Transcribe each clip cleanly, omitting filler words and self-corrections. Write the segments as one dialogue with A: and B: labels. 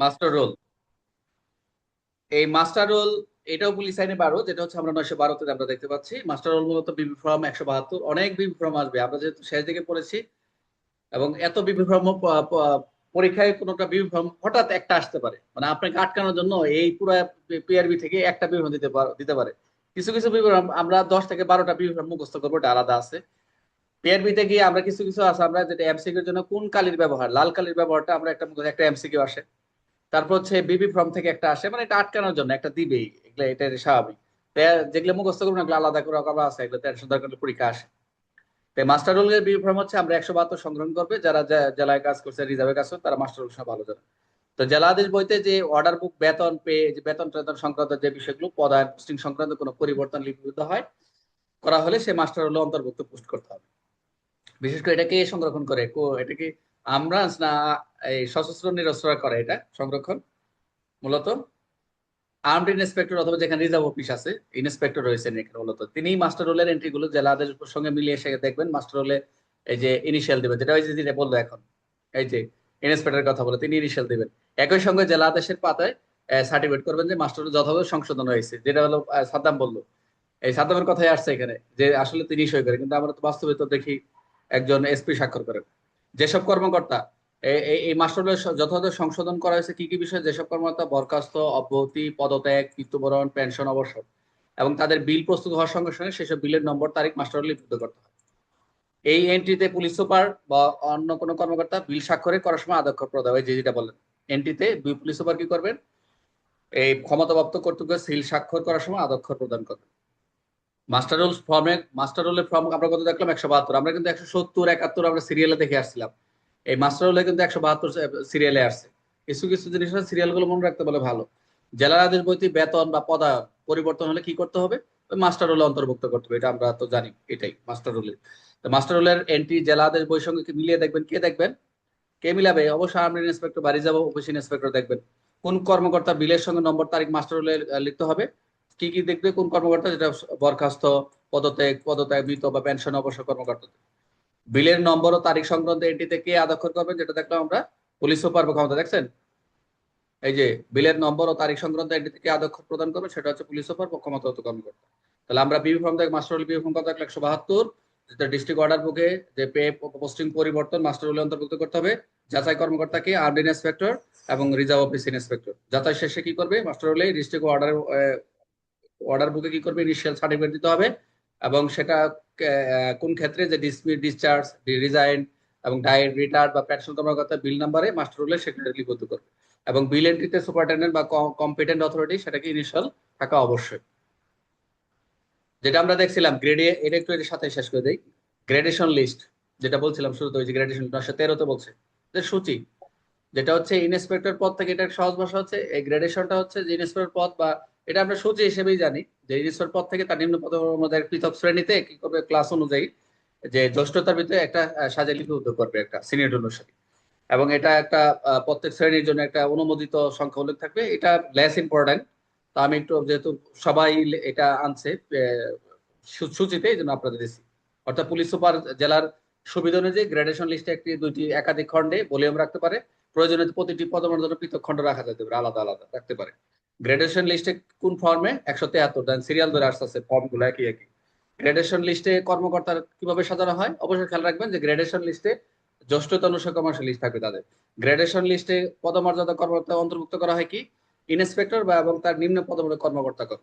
A: Master role. এই master role এটাও police আইনে 12, যেটা হচ্ছে আমরা 912-তে আমরা দেখতে পাচ্ছি। মাস্টার রোল মূলত বিবি ফর্ম 172, অনেক বিবি ফর্ম আসবে, আমরা যেহেতু শেষ দিকে পড়েছি। এবং এত বিবি ফর্ম পরীক্ষায় কোনোটা বিবি ফর্ম হঠাৎ একটা আসতে পারে, মানে আপনাকে আটকানোর জন্য এই পুরো পিআরবি থেকে একটা বিবরণ দিতে পারে। কিছু কিছু বিবরণ আমরা 10 থেকে 12টা বিবি ফর্ম মুখস্থ করবো, এটা আলাদা আছে। পিআরবিতে গিয়ে আমরা কিছু কিছু আছে, আমরা যেটা এমসিকিউর জন্য কোন কালির ব্যবহার, লাল কালির ব্যবহারটা আমরা একটা এমসিকিউ আসে। তারপর হচ্ছে বিবি ফর্ম থেকে একটা আসে, মানে এটা আটকানোর জন্য একটা দিবেই, এগুলো এটা স্বাভাবিক। যেগুলো মুখস্থ করবো না এগুলো আলাদা করে করা আছে, এগুলো টেনশন দরকার হলে পরীক্ষা আসে। তো মাস্টার রোলের বিবি ফর্ম হচ্ছে আমরা 172 সংগ্রহ করবে, যারা জেলায় কাজ করছে, রিজার্ভে কাজ করছে, তারা মাস্টার রোল সব ভালো জানে। তো জেলা আদেশ বইতে যে অর্ডার বুক, বেতন পে, যে বেতন টেতন সংক্রান্ত যে বিষয়গুলো, পদায়ন পোস্টিং সংক্রান্ত কোনো পরিবর্তন লিপিবদ্ধ হয় করা হলে সে মাস্টার রোলে অন্তর্ভুক্ত পোস্ট করতে হবে। বিশেষ করে এটাকে সংরক্ষণ করে এটা কি আমরা না এই সশস্ত্র নিরস্ত্ররা করে এটা সংরক্ষণ মূলত আর্মড ইন্সপেক্টর, অথবা যেখানে রিজার্ভ অফিস আছে, ইন্সপেক্টর রয়েছেন এখানে মূলত, তিনি মাস্টার রোলের এন্ট্রি গুলো জেলা আদেশ সঙ্গে মিলিয়ে এসে দেখবেন মাস্টার রোলে এই যে ইনিশিয়াল দিবেন, যেটা ওই যে যেটা বললো এখন, এই যে ইন্সপেক্টরের কথা বলে তিনি ইনিশিয়াল দিবেন। একই সঙ্গে জেলা আদেশের পাতায় সার্টিফিকেট করবেন যে মাস্টার রোল যথাযথ সংশোধন হয়েছে, যেটা হলো সাদ্দাম বললো। এই সাদ্দামের কথাই আসছে এখানে, যে আসলে তিনি সই করে, কিন্তু আমরা তো বাস্তবে তো দেখি একজন এসপি স্বাক্ষর করেন। যেসব কর্মকর্তা এই মাস্টারের যথাযথ সংশোধন করা হয়েছে কি কি বিষয়, যেসব কর্মকর্তা বরখাস্ত, অব্যাহতি, পদত্যাগ, মৃত্যুবরণ, পেনশন, অবসর, এবং তাদের বিল প্রস্তুত হওয়ার সঙ্গে সঙ্গে সেসব বিলের নম্বর, তারিখ মাস্টার লিপিবদ্ধ করতে হয়। এই এন্ট্রিতে পুলিশ সুপার বা অন্য কোনো কর্মকর্তা বিল স্বাক্ষরে করার সময় আদক্ষর প্রদান, ওই যে যেটা বললেন, এন্ট্রিতে পুলিশ সুপার কি করবেন, এই ক্ষমতাপ্রাপ্ত কর্তৃপক্ষ সিল স্বাক্ষর করার সময় আদক্ষর প্রদান করবেন। মাস্টার রোলের ফর্ম আমরা কত দেখলাম, 172, আমরা কিন্তু 170 71 আমরা সিরিয়ালে দেখে আসছিলাম। এই মাস্টার রোলে কিন্তু 172 সিরিয়ালে আসছে। কিছু কিছু জিনিস সিরিয়াল গুলো মনে রাখতে বলে ভালো। জেলার আদেশ বইতে বেতন বা পদায়ন পরিবর্তন হলে কি করতে হবে, ওই মাস্টার রোলে অন্তর্ভুক্ত করতে হবে, এটা আমরা তো জানি, এটাই মাস্টার রোলের। তো মাস্টার রোলের এন্ট্রি জেলা আদেশ বইয়ের সঙ্গে কি মিলিয়ে দেখবেন, কে দেখবেন, কে মিলাবে, অবশ্যই আর্মি ইন্সপেক্টর, বাড়ি যাবো অফিস ইন্সপেক্টর দেখবেন। কোন কর্মকর্তা বিলের সঙ্গে নম্বর, তারিখ মাস্টার রোলে লিখতে হবে। কি কি দেখবে, কোন কর্মকর্তা, যেটা বরখাস্ত, পদত্যাগ, মৃত বা পেনশন, অবসর কর্মকর্তা। বিলের নম্বর ও তারিখ সংক্রান্ত এন্ট্রিতে কে আদক্ষর করবেন, যেটা দেখলাম আমরা, পুলিশ সুপার বা ক্ষমতা দেখছেন। এই যে বিলের নম্বর ও তারিখ সংক্রান্ত এন্ট্রিতে কে আদক্ষর প্রদান করবে, সেটা হচ্ছে পুলিশ সুপার বা ক্ষমতাগত কর্মকর্তা। তাহলে আমরা বিবি ফর্ম থেকে মাস্টার রোল বিবি ফর্ম কত 172, যেটা ডিস্ট্রিক্ট অর্ডার বুকে যে পে পোস্টিং পরিবর্তন মাস্টার রোলে অন্তর্ভুক্ত করতে হবে। যাচাই কর্মকর্তাকে আর্মড ইন্সপেক্টর এবং রিজার্ভ অফিস ইন্সপেক্টর। যাচাই শেষে কি করবে, মাস্টার রোলে ডিস্ট্রিক্ট অর্ডার অর্ডার বুকে কি করবে, ইনিশিয়াল সার্টিফিকেট দিতে হবে। এবং সেটা কোন ক্ষেত্রে, যে ডিসমিস, ডিসচার্জ, রিজাইন এবং ডায়েট, রিটায়ার্ড বা পেনশন কর্মকর্তা বিল নাম্বারে মাস্টার রোলে সেটা লিপিবদ্ধ করবে। এবং বিল এন্ট্রিতে সুপারিনটেন্ডেন্ট বা কম্পিটেন্ট অথরিটি সেটাকে ইনিশিয়াল থাকা অবশ্যই। যেটা আমরা দেখছিলাম গ্রেডে, এটা একটু এর সাথে শেষ করে দেই। গ্রেডেশন লিস্ট, যেটা বলছিলাম শুরুতে, ওই যে গ্রেডেশন 913-তে বলছে যে সূচি, যেটা হচ্ছে ইন্সপেক্টর পদ থেকে, এটা সহজ ভাষা হচ্ছে এই গ্রেডেশনটা হচ্ছে যে ইন্সপেক্টর পদ, বা এটা আমরা সূচি হিসেবেই জানি, যে ইন্সপেক্টর পদ থেকে তার নিম্ন পদের মধ্যে এক পৃথক শ্রেণীতে কি করবে, ক্লাস অনুযায়ী, যে জ্যেষ্ঠতার ভিতরে একটা সাজে লিপিবদ্ধ করবে একটা সিনিয়র অনুসারী। এবং এটা একটা প্রত্যেক শ্রেণীর জন্য একটা অনুমোদিত সংখ্যা উল্লেখ থাকবে, এটা লেস ইম্পর্টেন্ট। তো আমি একটু, যেহেতু সবাই এটা আনছে সূচিতে, এই জন্য আপনাদের দিচ্ছি। অর্থাৎ পুলিশ সুপার জেলার সুবিধা অনুযায়ী গ্রেডেশন লিস্টে একটি দুইটি একাধিক খণ্ডে ভলিউম রাখতে পারে। প্রয়োজনে প্রতিটি পদমর্যাদার জন্য পৃথক খণ্ড রাখা যেতে পারে, আলাদা আলাদা রাখতে পারে। গ্রেডেশন লিস্টে কোন ফর্মে, 173, দেন সিরিয়াল ধরে আসতেছে ফর্ম গুলো একই একই। গ্রেডেশন লিস্টে কর্মকর্তার কিভাবে সাজানো হয়, অবশ্যই খেয়াল রাখবেন যে গ্রেডেশন লিস্টে জ্যেষ্ঠতা অনুসারে কমার্শিয়াল লিস্ট থাকবে তাদের। গ্রেডেশন লিস্টে পদমর্যাদা কর্মকর্তা অন্তর্ভুক্ত করা হয় কি, ইন্সপেক্টর বা এবং তার নিম্ন পদমর্যাদা কর্মকর্তা করে।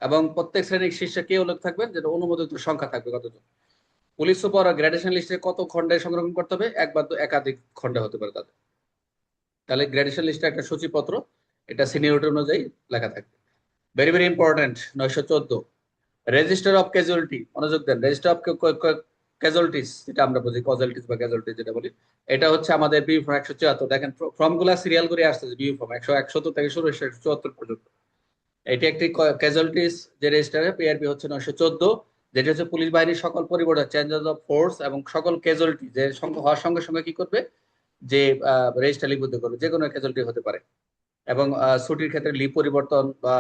A: এবং প্রত্যেক শ্রেণীর শীর্ষে কে উল্লেখ থাকবেন, যেটা অনুমোদিত সংখ্যা থাকবে কতজন। পুলিশ সুপার গ্রেডেশন লিস্টে কত খণ্ডে সংরক্ষণ করতে হবে, এক বা একাধিক খণ্ডে হতে পারে তাদের। তাহলে গ্রেডেশন লিস্টে একটা সূচিপত্র, এটা সিনিয়রিটি অনুযায়ী লেখা থাকবে। Very very important. 914, register of casualty, মনোযোগ দেন। রেজিস্টার অফ ক্যাজুয়ালিটিস, যেটা আমরা বুঝি ক্যাজুয়ালিটিস বা ক্যাজুয়ালিটি যেটা বলি, এটা হচ্ছে আমাদের বিউ ফর্ম 174। দেখেন ফর্ম গুলা সিরিয়াল করে আসছে, বিউ ফর্ম 171 থেকে শুরু 174 পর্যন্ত। এটি একটি ক্যাজুয়ালিটিস, যে রেজিস্টারে পিআরবি হচ্ছে 914, যেটা হচ্ছে পুলিশ বাহিনীর সকল পরিবর্তন, চেঞ্জেস অফ ফোর্স এবং সকল ক্যাজুয়ালিটি যে সংখ্যা হওয়ার সঙ্গে সঙ্গে কি করবে, যে রেজিস্টার লিপিবদ্ধ করবে, যে কোনো ক্যাজুয়ালিটি হতে পারে। এবং ছুটির ক্ষেত্রে লিভ পরিবর্তন বা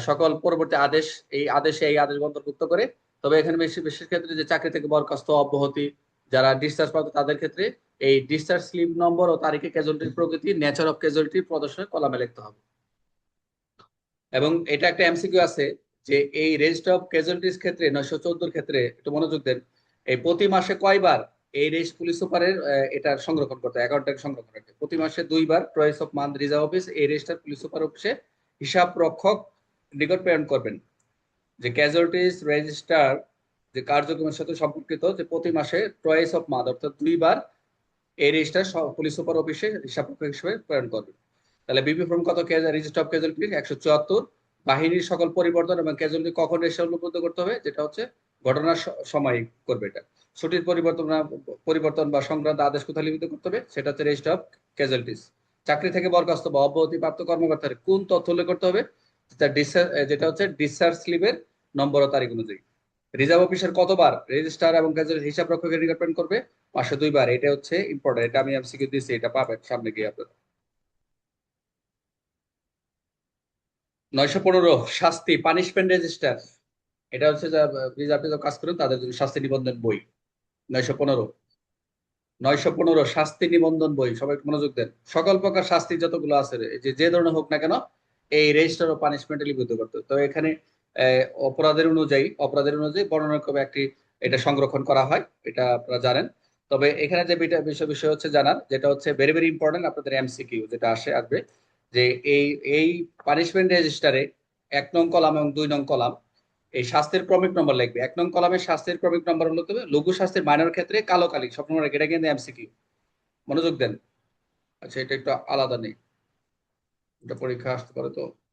A: সকল পরবর্তী আদেশ, এই আদেশে এই আদেশ অন্তর্ভুক্ত করে। তবে এখানে বেশি বিশেষ ক্ষেত্রে যে চাকরি থেকে বরখাস্ত, অব্যাহতি, যারা ডিসচার্জ প্রাপ্ত তাদের ক্ষেত্রে এই ডিসচার্জ স্লিপ নম্বর ও তারিখে ক্যাজুয়ালিটির প্রকৃতি, নেচার অফ ক্যাজুয়ালিটি প্রদর্শনের কলামে লিখতে হবে। এবং এটা একটা এমসিকিউ আছে যে এই রেজিস্টার অফ ক্যাজুয়ালিটিস ক্ষেত্রে 914 ক্ষেত্রে একটু মনোযোগ দেন, এই প্রতি মাসে কয়বার এই রেজিস্ট পুলিশ সুপারের এটা সংরক্ষণ করতে হয়, অ্যাকাউন্টটাকে সংরক্ষণ রাখে। প্রতি মাসে 2বার twice of month reserve office এই রেজিস্টার পুলিশ সুপার অফিসে হিসাব রক্ষক নিকট প্রেরণ করবেন যে ক্যাজুয়ালিটিস রেজিস্টার যে কার্যক্রমের সাথে সম্পর্কিত যে প্রতি মাসে টয়েস অফ মান্থ অর্থাৎ 2বার এই রেজিস্টার পুলিশ সুপার অফিসে হিসাব রক্ষক হিসেবে প্রেরণ করবেন। তাহলে বিপি ফর্ম কত, রেজিস্টার অফ ক্যাজুয়ালিটি 174, বাহিনীর সকল পরিবর্তন এবং ক্যাজুয়ালিটি কখন রেজিস্টার লিপিবদ্ধ করতে হবে, যেটা হচ্ছে ঘটনার সময় করবে এটা। ছুটির পরিবর্তন বা সংক্রান্ত আদেশ কোথায় লিপিবদ্ধ করতে হবে, সেটা হচ্ছে রেজিস্টার অফ ক্যাজুয়ালিটিস। চাকরি থেকে বরখাস্ত বা অব্যাহতিপ্রাপ্ত কর্মকর্তার কোন তথ্য উল্লেখ করতে হবে, যেটা হচ্ছে ডিসচার্জ স্লিপের নম্বর ও তারিখ অনুযায়ী। রিজার্ভ অফিসার কতবার রেজিস্টার এবং ক্যাজুয়ালিটি হিসাব রক্ষকের নিকট প্রেরণ করবে, মাসে 2বার। এটা হচ্ছে ইম্পর্টেন্ট, এটা আমি এমসিকিউ দিচ্ছি, এটা পাবেন সামনে গিয়ে আপনারা। 915 শাস্তি পানিশমেন্ট রেজিস্টার, এটা হচ্ছে যা আপনি তো কাজ করেন তাদের জন্য শাস্তি নিবন্ধন বই। 915 915 শাস্তি নিবন্ধন বই, সবাই একটু মনোযোগ দেন। সকল প্রকার শাস্তি যতগুলো আছে যে ধরনের হোক না কেন এই রেজিস্টার ও পানিশমেন্টে লিপিবদ্ধ করতে হবে। তো এখানে অপরাধের অনুযায়ী বর্ণনাক্রমে একটি এটা সংরক্ষণ করা হয়, এটা আপনারা জানেন। তবে এখানে যে বিষয় হচ্ছে জানার, যেটা হচ্ছে ভেরি ভেরি ইম্পর্টেন্ট আপনাদের এমসিকিউ যেটা আসবে, যে এই এই পানিশমেন্ট রেজিস্টারে 1 নং কলাম এবং 2 নং কলাম এই শাস্তির ক্রমিক নম্বর লিখবে। 1 নং কলামের শাস্তির ক্রমিক নম্বর হলো তবে লঘু শাস্তির মাইনর ক্ষেত্রে কালো কালি সবসময় এটা কিন্তু এমসিকিউ, মনোযোগ দেন। আচ্ছা, এটা একটু আলাদা নেই, এটা পরীক্ষা আসতে পারে তো।